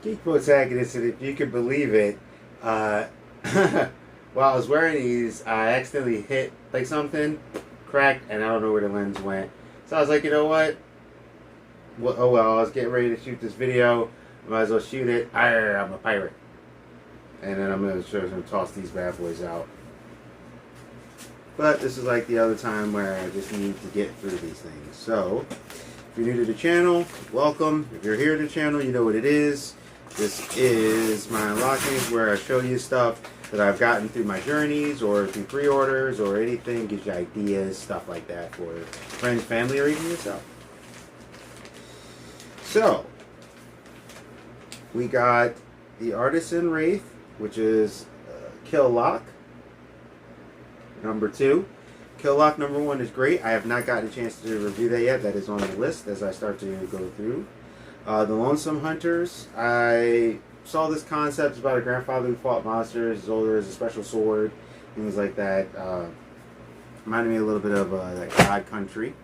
Geek protagonist, and if you can believe it, uh, while I was wearing these, I accidentally hit like something, cracked, and I don't know where the lens went. So I was like, you know what? Oh well, I was getting ready to shoot this video. Might as well shoot it. I'm a pirate. And then I'm gonna toss these bad boys out. But this is like the other time where I just need to get through these things. So, if you're new to the channel, welcome. If you're here to the channel, you know what it is. This is my unlockings where I show you stuff that I've gotten through my journeys or through pre-orders or anything. Gives you ideas, stuff like that for friends, family, or even yourself. So, we got the Artisan Wraith, which is Kill Lock. Number 2. Kill Lock number 1 is great. I have not gotten a chance to review that yet. That is on the list as I start to go through. The Lonesome Hunters. I saw this concept. It's about a grandfather who fought monsters. He's older, has a special sword, things like that. Reminded me a little bit of like God Country.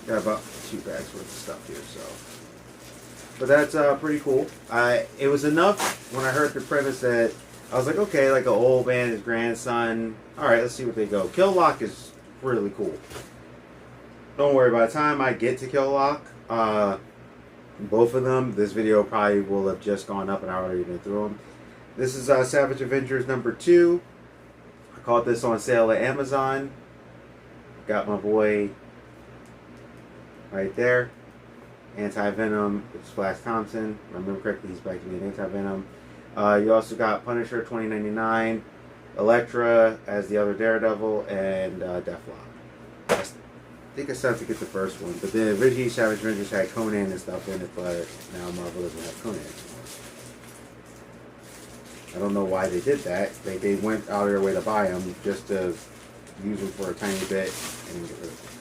Got about 2 bags worth of stuff here, so. But that's pretty cool. It was enough when I heard the premise that I was like, okay, like an old man, his grandson. All right, let's see what they go. Kill Lock is really cool. Don't worry, by the time I get to Kill Lock, both of them, this video probably will have just gone up and I already been through them. This is Savage Avengers number 2. I caught this on sale at Amazon. Got my boy right there. Anti-Venom, it's Flash Thompson. If I remember correctly, he's back to being Anti-Venom. You also got Punisher 2099, Elektra as the other Daredevil, and Deathlock. I think I still have to get the first one, but then originally Savage Avengers had Conan and stuff in it, but now Marvel doesn't have Conan anymore. I don't know why they did that. They went out of their way to buy them just to use them for a tiny bit and get rid of them.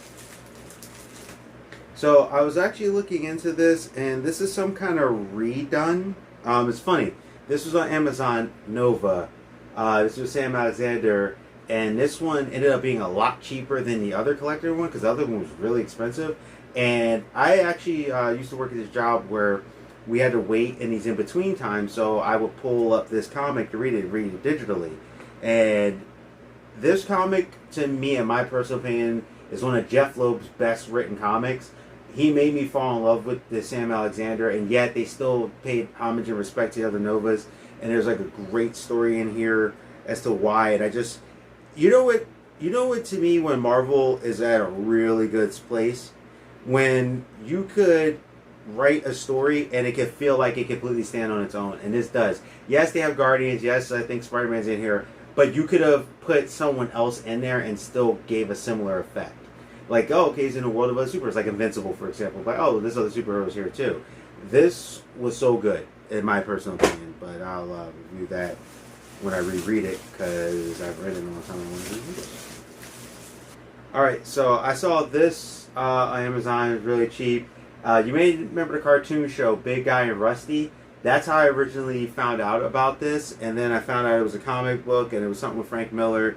So I was actually looking into this, and this is some kind of redone. It's funny. This was on Amazon Nova. This was Sam Alexander. And this one ended up being a lot cheaper than the other collector one because the other one was really expensive. And I actually used to work at this job where we had to wait in these in-between times, so I would pull up this comic to read it digitally. And this comic, to me, in my personal opinion, is one of Jeff Loeb's best written comics. He made me fall in love with the Sam Alexander, and yet they still paid homage and respect to the other Novas. And there's like a great story in here as to why. And I just... You know what to me, when Marvel is at a really good place, when you could write a story and it could feel like it completely stand on its own, and this does. Yes, they have Guardians, yes, I think Spider-Man's in here, but you could have put someone else in there and still gave a similar effect. Like, oh, okay, he's in a world of other superheroes, like Invincible, for example, but oh, there's other superheroes here too. This was so good, in my personal opinion, but I'll review that when I reread it, because I've read it a long time. I want to reread it. Alright, so I saw this on Amazon. It was really cheap. You may remember the cartoon show Big Guy and Rusty. That's how I originally found out about this, and then I found out it was a comic book, and it was something with Frank Miller. It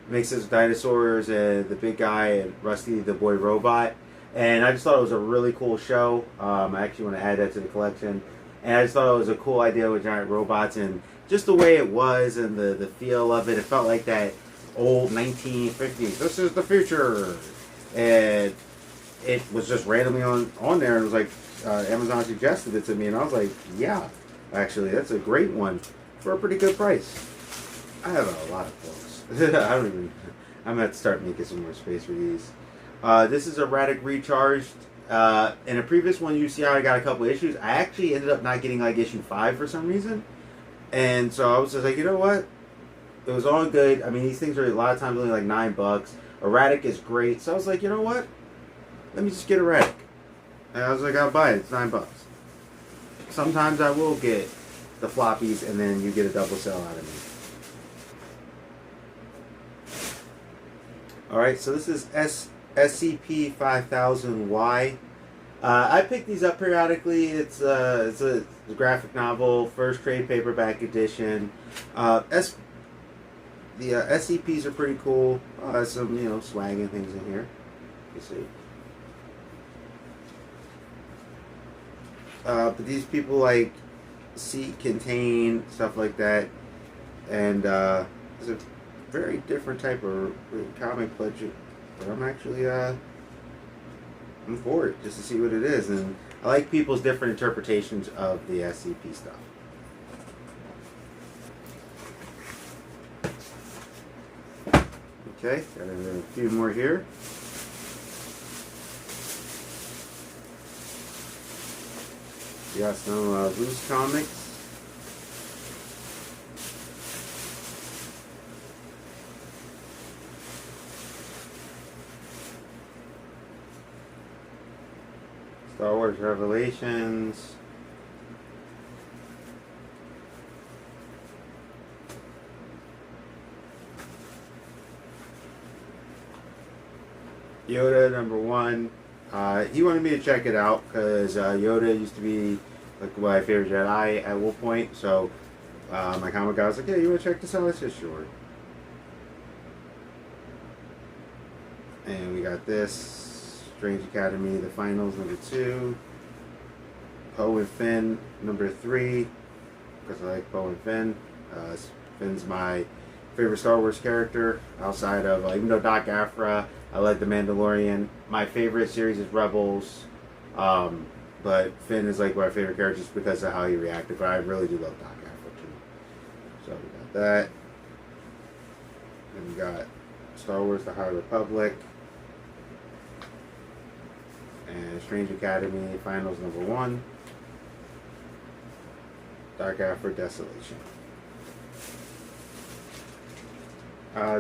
mixes dinosaurs and the big guy and Rusty the boy robot. And I just thought it was a really cool show. I actually want to add that to the collection. And I just thought it was a cool idea with giant robots, and just the way it was and the feel of it. It felt like that old 1950s, this is the future. And it was just randomly on there, and it was like Amazon suggested it to me, and I was like, yeah, actually, that's a great one for a pretty good price. I have a lot of books. I'm going to have to start making some more space for these. This is Erratic Recharged. In a previous one, you see how I got a couple issues. I actually ended up not getting like issue 5 for some reason. And so I was just like, you know what? It was all good. I mean, these things are a lot of times only like $9. Erratic is great. So I was like, you know what? Let me just get Erratic. And I was like, I'll buy it. It's $9. Sometimes I will get the floppies and then you get a double sell out of me. Alright, so this is SCP-5000Y. I pick these up periodically. It's a graphic novel, first trade paperback edition. The SCPs are pretty cool. Some swag and things in here. You see. But these people like seek, contain, stuff like that, and it's a very different type of comic budget. But I'm actually I'm for it just to see what it is, and I like people's different interpretations of the SCP stuff. Okay, got a few more here. We got some loose comics. Star Wars Revelations. Yoda #1. He wanted me to check it out because Yoda used to be like my favorite Jedi at one point. So my comic guy was like, "Hey, you want to check this out?" I said, "Sure." And we got this Strange Academy, the finals #2. Poe and Finn #3 because I like Poe and Finn. Finn's my favorite Star Wars character outside of even though Doc Aphra. I like The Mandalorian. My favorite series is Rebels. But Finn is like my favorite character just because of how he reacted. But I really do love Doc Aphra too. So we got that. And we got Star Wars The High Republic. And Strange Academy Finals #1. Doc Aphra Desolation.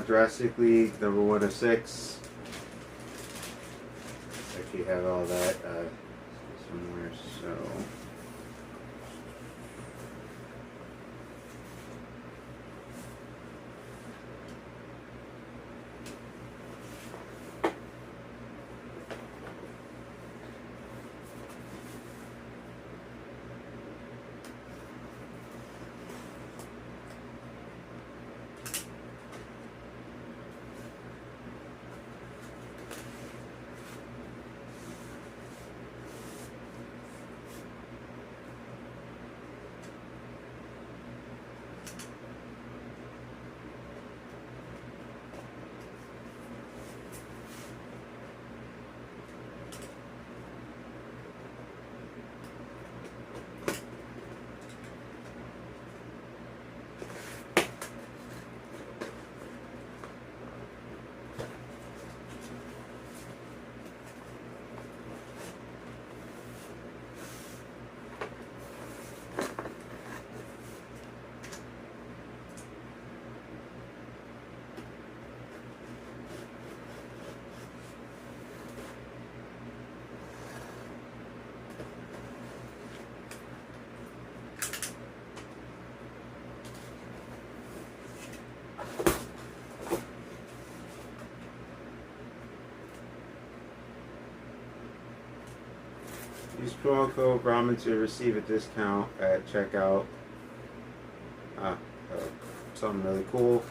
Jurassic League #1 of 6. Actually have all that somewhere, so use promo code Brahmin to receive a discount at checkout. Something really cool.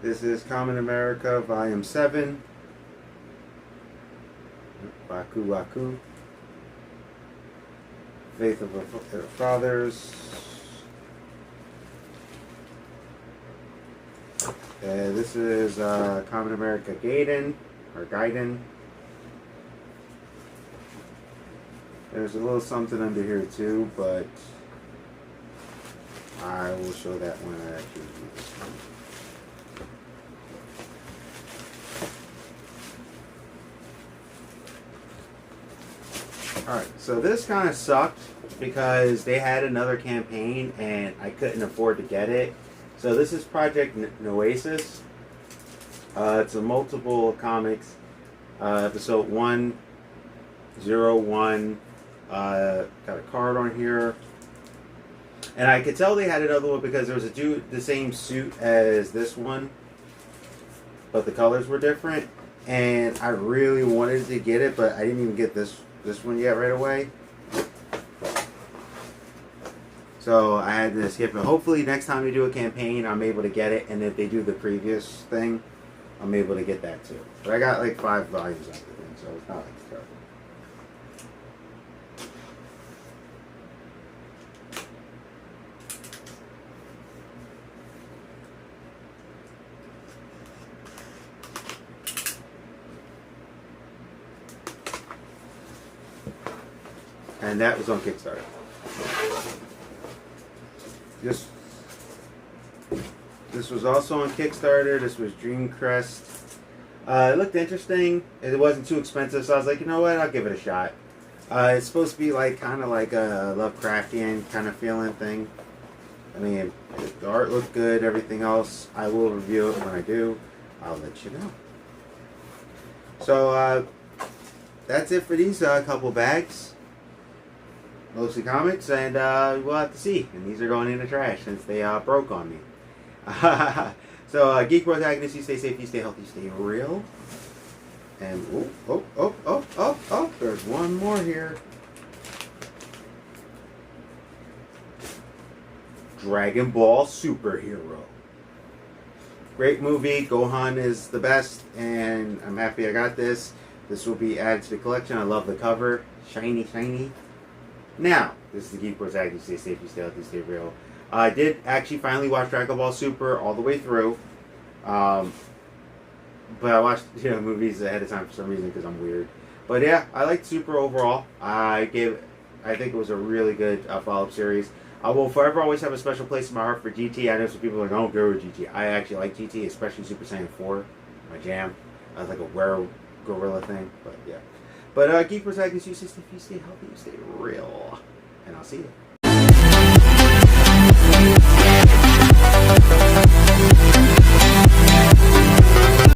This is Common America, Volume 7. Baku Waku. Faith of our Fathers. This is Common America Gaiden, or Gaiden. There's a little something under here too, but I will show that when I actually do this one. Alright, so this kind of sucked because they had another campaign and I couldn't afford to get it. So this is Project Noaisis. It's a multiple comics. Episode 101. Got a card on here. And I could tell they had another one because there was a dude, the same suit as this one. But the colors were different. And I really wanted to get it, but I didn't even get this one yet right away. So I had to skip it. Hopefully next time we do a campaign, I'm able to get it. And if they do the previous thing, I'm able to get that too. But I got like 5 volumes of the thing, so it's not like terrible. And that was on Kickstarter. This was also on Kickstarter. This was Dreamcrest. It looked interesting. It wasn't too expensive, so I was like, you know what? I'll give it a shot. It's supposed to be like kind of like a Lovecraftian kind of feeling thing. I mean, the art looked good. Everything else, I will review it when I do. I'll let you know. So that's it for these couple bags. Mostly comics, and we'll have to see. And these are going in the trash since they broke on me. So, Geek Protagonist, you stay safe, you stay healthy, you stay real. And, oh, there's one more here. Dragon Ball Superhero. Great movie. Gohan is the best, and I'm happy I got this. This will be added to the collection. I love the cover. Shiny, shiny. Now, this is the Geek Protagonist, you stay safe, you stay healthy, you stay real. I did actually finally watch Dragon Ball Super all the way through. But I watched movies ahead of time for some reason because I'm weird. But yeah, I liked Super overall. I think it was a really good follow-up series. I will forever always have a special place in my heart for GT. I know some people are like, oh, go with GT. I actually like GT, especially Super Saiyan 4. My jam. I was like a were gorilla thing, but yeah. But Geek Protagonist, you stay safe, you stay healthy, you stay real. And I'll see you.